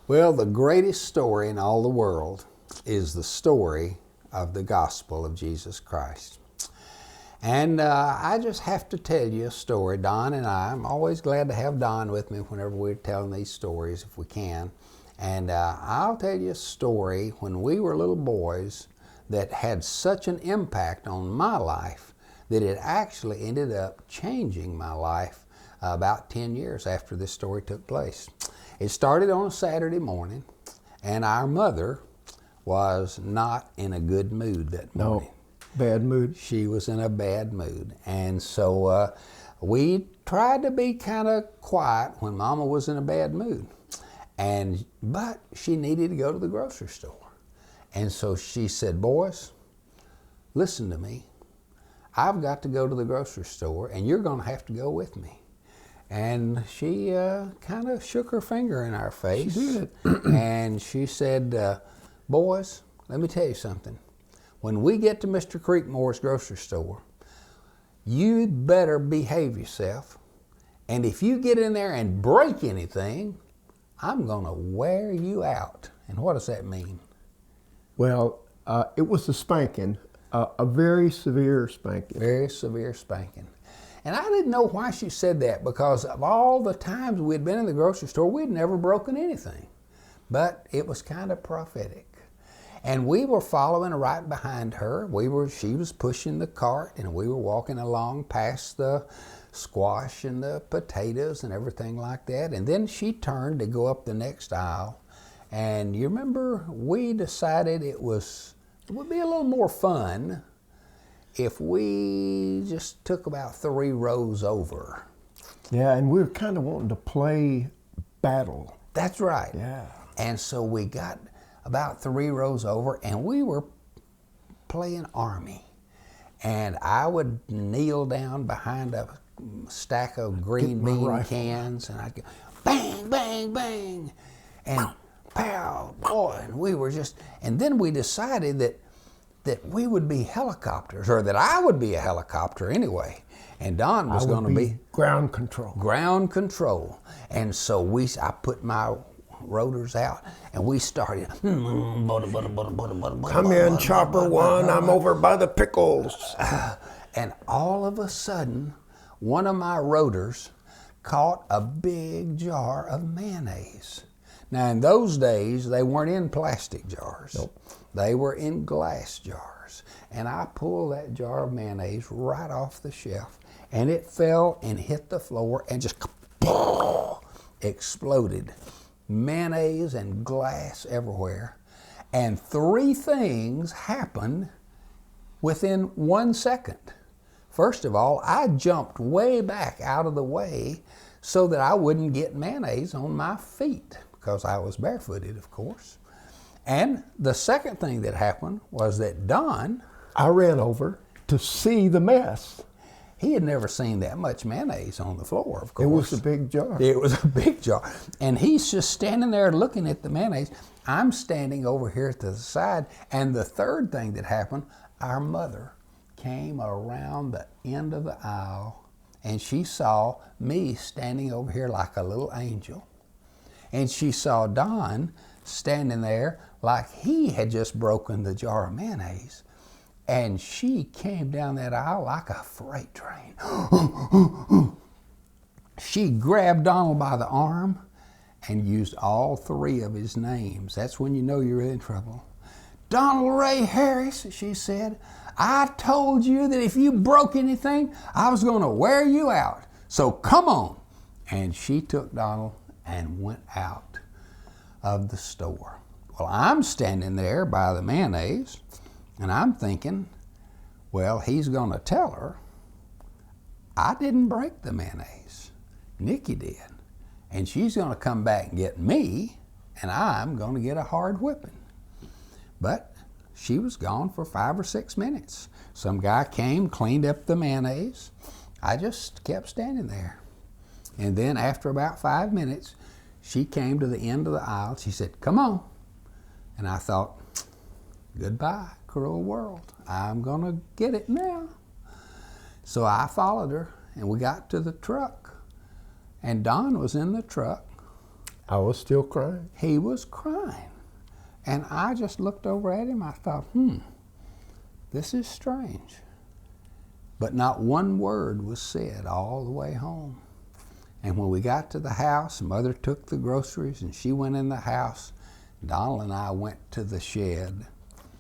Well, the greatest story in all the world is the story of the gospel of Jesus Christ. And I just have to tell you a story. Don and I'm always glad to have Don with me whenever we're telling these stories, if we can. And I'll tell you a story when we were little boys that had such an impact on my life that it actually ended up changing my life about 10 years after this story took place. It started on a Saturday morning, and our mother was not in a good mood that morning. No, bad mood. She was in a bad mood. And so we tried to be kind of quiet when Mama was in a bad mood. But she needed to go to the grocery store. And so she said, "Boys, listen to me. I've got to go to the grocery store, and you're going to have to go with me." And she kind of shook her finger in our face. She did. And she said, "Boys, let me tell you something. When we get to Mr. Creekmore's grocery store, you better behave yourself. And if you get in there and break anything, I'm going to wear you out." And what does that mean? Well, it was a spanking, a very severe spanking. Very severe spanking. And I didn't know why she said that, because of all the times we'd been in the grocery store, we'd never broken anything. But it was kind of prophetic. And we were following right behind her. She was pushing the cart, and we were walking along past the squash and the potatoes and everything like that. And then she turned to go up the next aisle. And you remember, we decided it would be a little more fun if we just took about 3 rows over. Yeah, and we were kind of wanting to play battle. That's right. Yeah. And so we got about 3 rows over, and we were playing army. And I would kneel down behind a stack of green bean cans, and I'd go bang, bang, bang, and pow, boy. And we were and then we decided that we would be helicopters, or that I would be a helicopter anyway, and Don was going to be ground control. Ground control. And so I put my rotors out, and we started. Come in, Chopper 1, I'm over by the pickles. And all of a sudden, one of my rotors caught a big jar of mayonnaise. Now, in those days, they weren't in plastic jars. Nope. They were in glass jars. And I pulled that jar of mayonnaise right off the shelf, and it fell and hit the floor and just exploded. Mayonnaise and glass everywhere. And 3 things happened within 1 second. First of all, I jumped way back out of the way so that I wouldn't get mayonnaise on my feet, because I was barefooted, of course. And the second thing that happened was that Don... I ran over to see the mess. He had never seen that much mayonnaise on the floor, of course. It was a big jar. It was a big jar. And he's just standing there looking at the mayonnaise. I'm standing over here to the side. And the third thing that happened, our mother came around the end of the aisle, and she saw me standing over here like a little angel. And she saw Don standing there like he had just broken the jar of mayonnaise. And she came down that aisle like a freight train. She grabbed Donald by the arm and used all 3 of his names. That's when you know you're in trouble. "Donald Ray Harris," she said, "I told you that if you broke anything, I was going to wear you out. So come on." And she took Donald and went out of the store. Well, I'm standing there by the mayonnaise, and I'm thinking, well, he's going to tell her I didn't break the mayonnaise. Nikki did. And she's going to come back and get me, and I'm going to get a hard whipping. But she was gone for 5 or 6 minutes. Some guy came, cleaned up the mayonnaise. I just kept standing there. And then after about 5 minutes, she came to the end of the aisle. She said, "Come on." And I thought, goodbye, cruel world. I'm going to get it now. So I followed her, and we got to the truck. And Don was in the truck. I was still crying. He was crying. And I just looked over at him. I thought, this is strange. But not one word was said all the way home. And when we got to the house, Mother took the groceries and she went in the house. Donald and I went to the shed.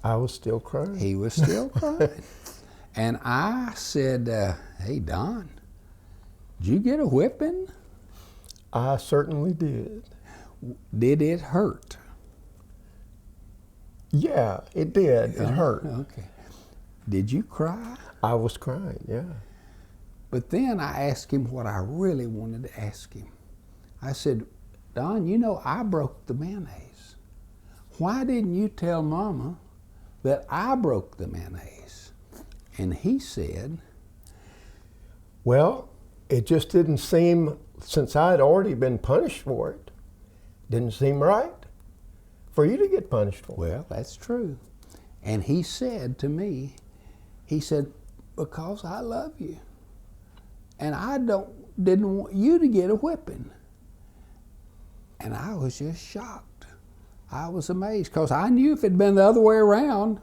I was still crying. He was still crying. And I said, hey, Don, did you get a whipping? I certainly did. Did it hurt? Yeah, it did. It hurt. Okay. Did you cry? I was crying, yeah. But then I asked him what I really wanted to ask him. I said, Don, you know I broke the mayonnaise. Why didn't you tell Mama that I broke the mayonnaise? And he said, well, it just didn't seem, since I had already been punished for it, didn't seem right for you to get punished for it. Well, that's true. And he said to me, he said, because I love you. And I didn't want you to get a whipping. And I was just shocked. I was amazed because I knew if it had been the other way around,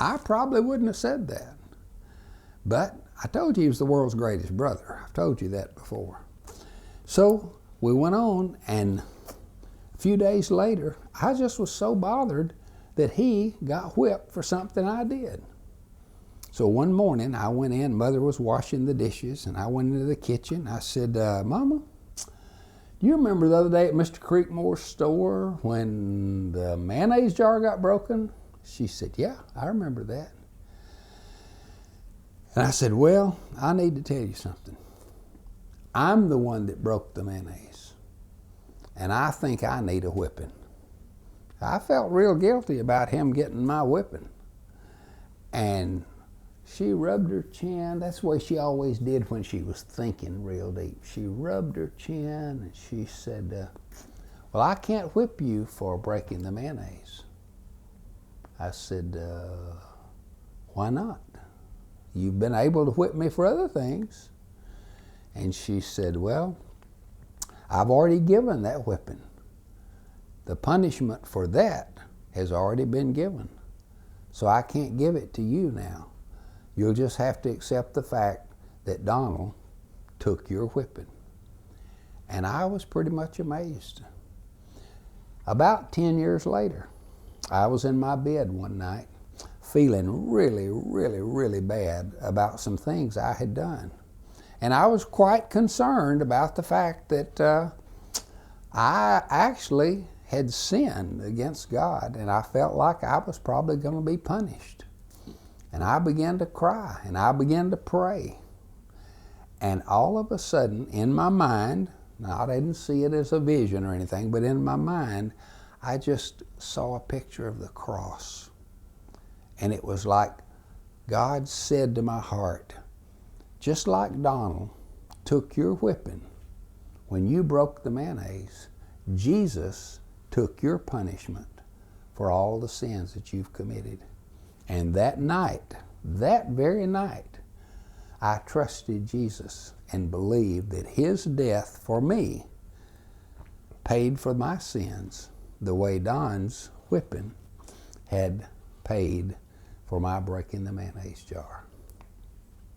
I probably wouldn't have said that. But I told you he was the world's greatest brother. I've told you that before. So we went on, and a few days later, I just was so bothered that he got whipped for something I did. So one morning I went in, Mother was washing the dishes, and I went into the kitchen. I said, Mama, do you remember the other day at Mr. Creekmore's store when the mayonnaise jar got broken? She said, yeah, I remember that. And I said, well, I need to tell you something. I'm the one that broke the mayonnaise, and I think I need a whipping. I felt real guilty about him getting my whipping. And she rubbed her chin. That's the way she always did when she was thinking real deep. She rubbed her chin and she said, well, I can't whip you for breaking the mayonnaise. I said, why not? You've been able to whip me for other things. And she said, well, I've already given that whipping. The punishment for that has already been given. So I can't give it to you now. You'll just have to accept the fact that Donald took your whipping. And I was pretty much amazed. About 10 years later, I was in my bed one night feeling really, really, really bad about some things I had done. And I was quite concerned about the fact that I actually had sinned against God, and I felt like I was probably going to be punished. And I began to cry, and I began to pray. And all of a sudden, in my mind, now I didn't see it as a vision or anything, but in my mind, I just saw a picture of the cross. And it was like God said to my heart, just like Donald took your whipping when you broke the mayonnaise, Jesus took your punishment for all the sins that you've committed. And that night, that very night, I trusted Jesus and believed that his death for me paid for my sins the way Don's whipping had paid for my breaking the mayonnaise jar.